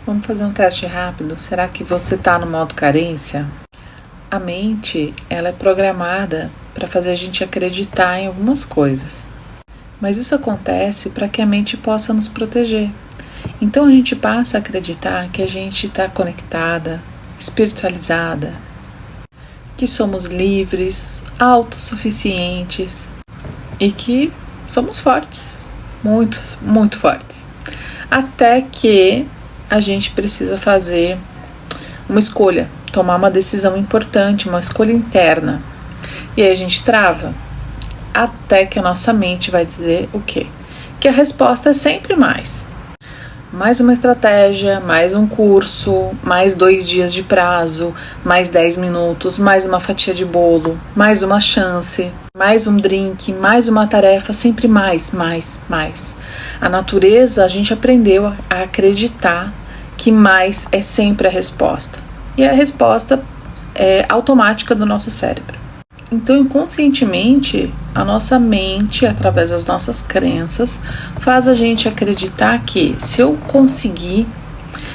Vamos fazer um teste rápido. Será que você está no modo carência? A mente, ela é programada para fazer a gente acreditar em algumas coisas. Mas isso acontece para que a mente possa nos proteger. Então a gente passa a acreditar que a gente está conectada, espiritualizada, que somos livres, autossuficientes e que somos fortes, muito, muito fortes. Até que a gente precisa fazer uma escolha, tomar uma decisão importante, uma escolha interna. E aí a gente trava, até que a nossa mente vai dizer o quê? Que a resposta é sempre mais. Mais uma estratégia, mais um curso, mais 2 dias de prazo, mais 10 minutos, mais uma fatia de bolo, mais uma chance, mais um drink, mais uma tarefa, sempre mais, mais, mais. A natureza, a gente aprendeu a acreditar que mais é sempre a resposta. E a resposta é automática do nosso cérebro. Então, inconscientemente, a nossa mente, através das nossas crenças, faz a gente acreditar que se eu conseguir,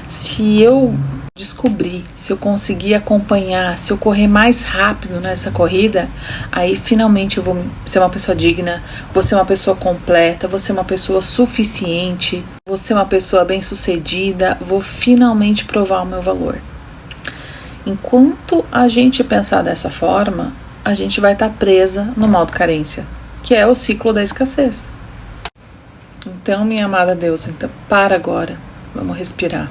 se eu descobrir, se eu conseguir acompanhar, se eu correr mais rápido nessa corrida, aí finalmente eu vou ser uma pessoa digna, vou ser uma pessoa completa, vou ser uma pessoa suficiente, vou ser uma pessoa bem-sucedida, vou finalmente provar o meu valor. Enquanto a gente pensar dessa forma, a gente vai estar presa no modo carência, que é o ciclo da escassez. Então, minha amada deusa, então, para agora, vamos respirar.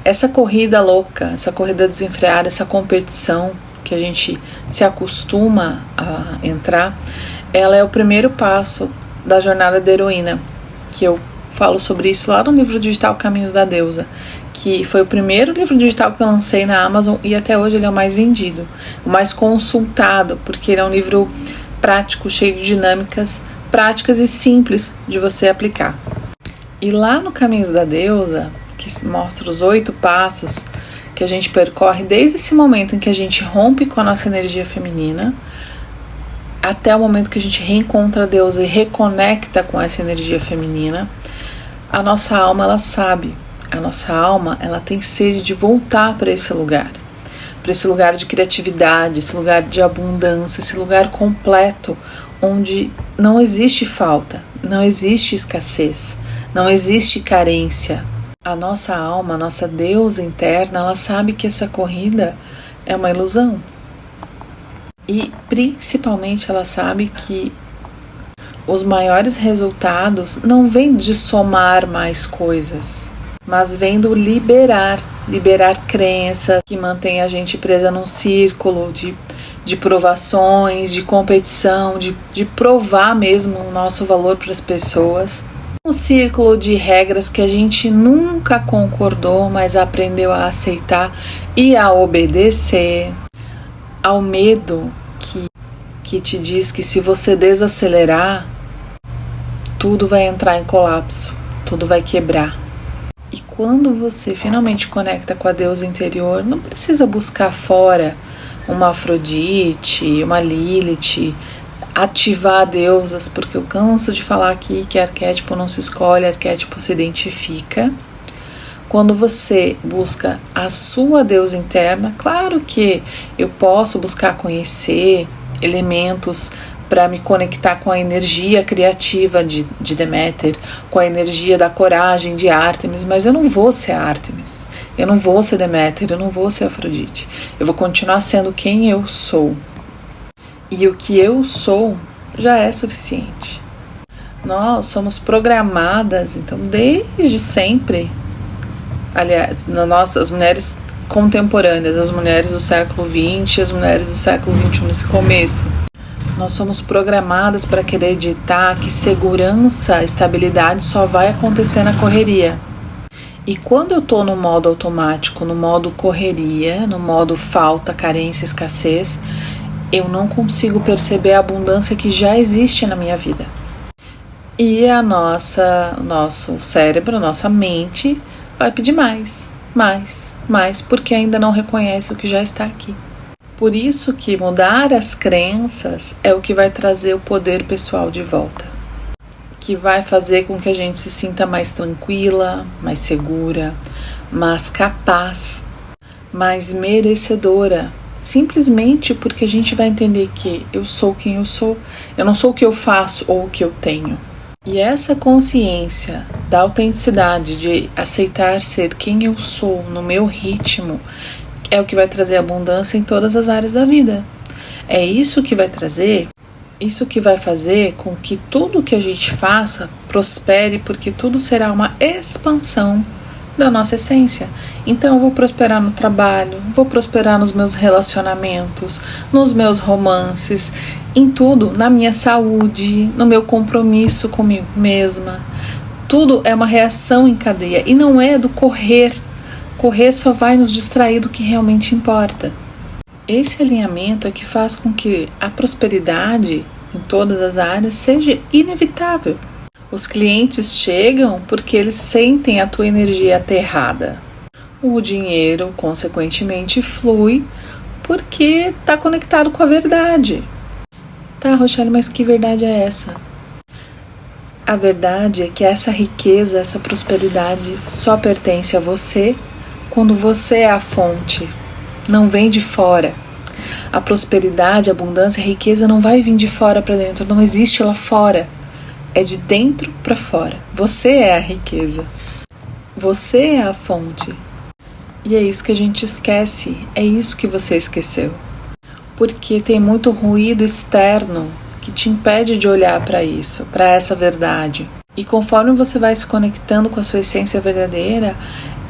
Essa corrida louca, essa corrida desenfreada, essa competição que a gente se acostuma a entrar, ela é o primeiro passo da jornada da heroína, que eu falo sobre isso lá no livro digital Caminhos da Deusa, que foi o primeiro livro digital que eu lancei na Amazon e até hoje ele é o mais vendido, o mais consultado, porque ele é um livro prático, cheio de dinâmicas práticas e simples de você aplicar. E lá no Caminhos da Deusa, que mostra os 8 passos que a gente percorre desde esse momento em que a gente rompe com a nossa energia feminina até o momento que a gente reencontra a deusa e reconecta com essa energia feminina, a nossa alma, ela sabe. A nossa alma, ela tem sede de voltar para esse lugar de criatividade, esse lugar de abundância, esse lugar completo, onde não existe falta, não existe escassez, não existe carência. A nossa alma, a nossa deusa interna, ela sabe que essa corrida é uma ilusão. E principalmente ela sabe que os maiores resultados não vêm de somar mais coisas, mas vem do liberar crenças que mantém a gente presa num círculo de provações, de competição, de provar mesmo o nosso valor para as pessoas. Um círculo de regras que a gente nunca concordou, mas aprendeu a aceitar e a obedecer. Ao medo que te diz que se você desacelerar, tudo vai entrar em colapso, tudo vai quebrar. E quando você finalmente conecta com a deusa interior, não precisa buscar fora uma Afrodite, uma Lilith, ativar deusas, porque eu canso de falar aqui que arquétipo não se escolhe, arquétipo se identifica. Quando você busca a sua deusa interna, claro que eu posso buscar conhecer elementos para me conectar com a energia criativa de Deméter, com a energia da coragem de Ártemis, mas eu não vou ser Ártemis, eu não vou ser Deméter, eu não vou ser Afrodite. Eu vou continuar sendo quem eu sou. E o que eu sou já é suficiente. Nós somos programadas, então, desde sempre, aliás, as mulheres contemporâneas, as mulheres do século XX, as mulheres do século XXI, nesse começo, nós somos programadas para acreditar que segurança, estabilidade só vai acontecer na correria. E quando eu estou no modo automático, no modo correria, no modo falta, carência, escassez, eu não consigo perceber a abundância que já existe na minha vida. E o nosso cérebro, a nossa mente vai pedir mais, porque ainda não reconhece o que já está aqui. Por isso que mudar as crenças é o que vai trazer o poder pessoal de volta, que vai fazer com que a gente se sinta mais tranquila, mais segura, mas capaz, mais merecedora. Simplesmente porque a gente vai entender que eu sou quem eu sou, eu não sou o que eu faço ou o que eu tenho. E essa consciência da autenticidade, de aceitar ser quem eu sou no meu ritmo, é o que vai trazer abundância em todas as áreas da vida. É isso que vai trazer, isso que vai fazer com que tudo que a gente faça prospere, porque tudo será uma expansão da nossa essência. Então eu vou prosperar no trabalho, vou prosperar nos meus relacionamentos, nos meus romances, em tudo, na minha saúde, no meu compromisso comigo mesma. Tudo é uma reação em cadeia e não é do correr. Correr só vai nos distrair do que realmente importa. Esse alinhamento é que faz com que a prosperidade em todas as áreas seja inevitável. Os clientes chegam porque eles sentem a tua energia aterrada. O dinheiro, consequentemente, flui porque está conectado com a verdade. Tá, Rochelle, mas que verdade é essa? A verdade é que essa riqueza, essa prosperidade só pertence a você quando você é a fonte, não vem de fora. A prosperidade, a abundância, a riqueza não vai vir de fora para dentro, não existe lá fora. É de dentro para fora. Você é a riqueza. Você é a fonte. E é isso que a gente esquece. É isso que você esqueceu. Porque tem muito ruído externo que te impede de olhar para isso, para essa verdade. E conforme você vai se conectando com a sua essência verdadeira,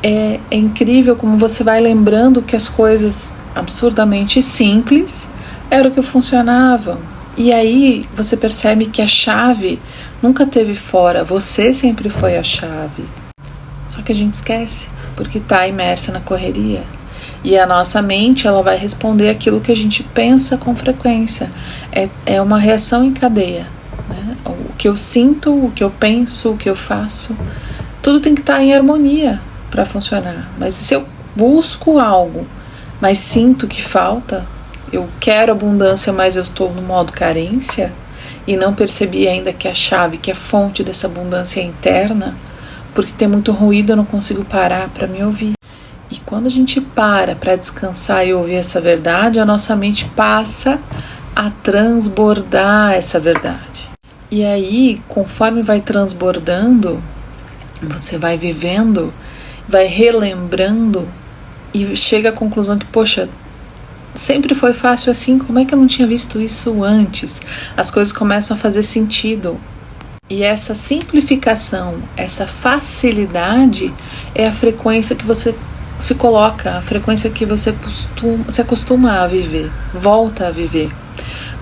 é incrível como você vai lembrando que as coisas absurdamente simples eram o que funcionavam. E aí você percebe que a chave nunca teve fora, você sempre foi a chave. Só que a gente esquece, porque está imersa na correria. E a nossa mente, ela vai responder aquilo que a gente pensa com frequência. É uma reação em cadeia, né? O que eu sinto, o que eu penso, o que eu faço, tudo tem que estar em harmonia para funcionar. Mas se eu busco algo, mas sinto que falta, eu quero abundância, mas eu estou no modo carência e não percebi ainda que a chave, que a fonte dessa abundância é interna, porque tem muito ruído, eu não consigo parar para me ouvir. E quando a gente para descansar e ouvir essa verdade, a nossa mente passa a transbordar essa verdade. E aí, conforme vai transbordando, você vai vivendo, vai relembrando e chega à conclusão que, poxa, sempre foi fácil assim, como é que eu não tinha visto isso antes? As coisas começam a fazer sentido. E essa simplificação, essa facilidade é a frequência que você se coloca, a frequência que você se acostuma a viver, volta a viver.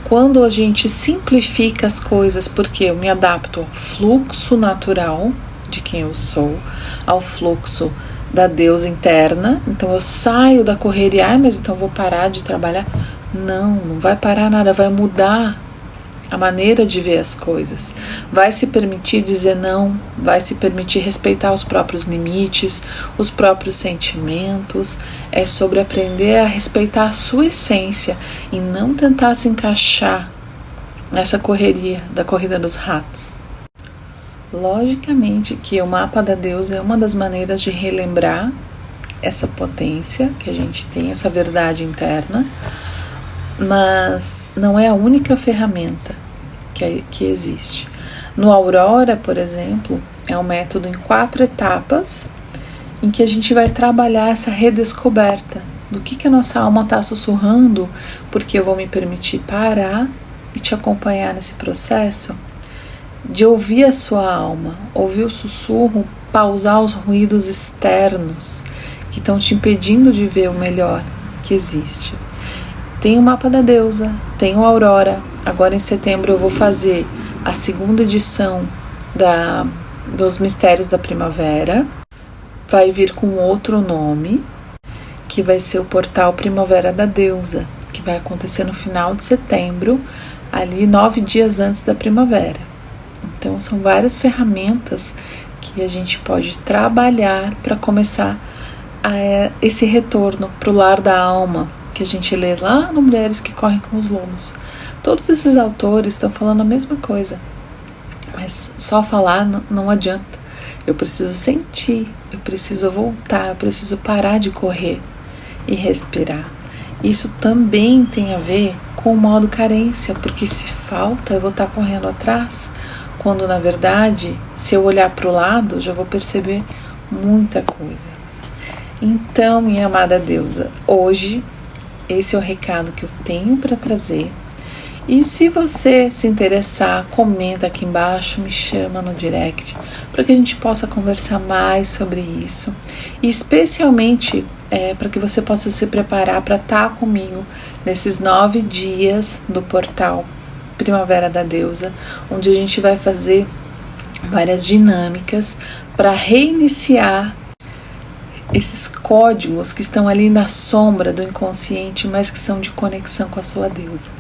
Quando a gente simplifica as coisas, porque eu me adapto ao fluxo natural de quem eu sou, ao fluxo da deusa interna, então eu saio da correria, mas então eu vou parar de trabalhar. Não vai parar nada, vai mudar a maneira de ver as coisas, vai se permitir dizer não, vai se permitir respeitar os próprios limites, os próprios sentimentos. É sobre aprender a respeitar a sua essência e não tentar se encaixar nessa correria da corrida dos ratos. Logicamente que o mapa da deusa é uma das maneiras de relembrar essa potência que a gente tem, essa verdade interna, mas não é a única ferramenta que existe. No Aurora, por exemplo, é um método em 4 etapas em que a gente vai trabalhar essa redescoberta do que a nossa alma está sussurrando, porque eu vou me permitir parar e te acompanhar nesse processo de ouvir a sua alma, ouvir o sussurro, pausar os ruídos externos que estão te impedindo de ver o melhor que existe. Tem o mapa da deusa, tem o Aurora. Agora em setembro eu vou fazer a 2ª edição dos Mistérios da Primavera. Vai vir com outro nome, que vai ser o Portal Primavera da Deusa, que vai acontecer no final de setembro, ali 9 dias antes da primavera. Então são várias ferramentas que a gente pode trabalhar para começar esse retorno para o lar da alma, que a gente lê lá no Mulheres que Correm com os Lobos. Todos esses autores estão falando a mesma coisa, mas só falar não adianta. Eu preciso sentir, eu preciso voltar, eu preciso parar de correr e respirar. Isso também tem a ver com o modo carência, porque se falta eu vou estar correndo atrás, quando na verdade, se eu olhar para o lado, eu já vou perceber muita coisa. Então, minha amada deusa, hoje esse é o recado que eu tenho para trazer. E se você se interessar, comenta aqui embaixo, me chama no direct, para que a gente possa conversar mais sobre isso. E especialmente para que você possa se preparar para estar comigo nesses 9 dias do portal Primavera da Deusa, onde a gente vai fazer várias dinâmicas para reiniciar esses códigos que estão ali na sombra do inconsciente, mas que são de conexão com a sua deusa.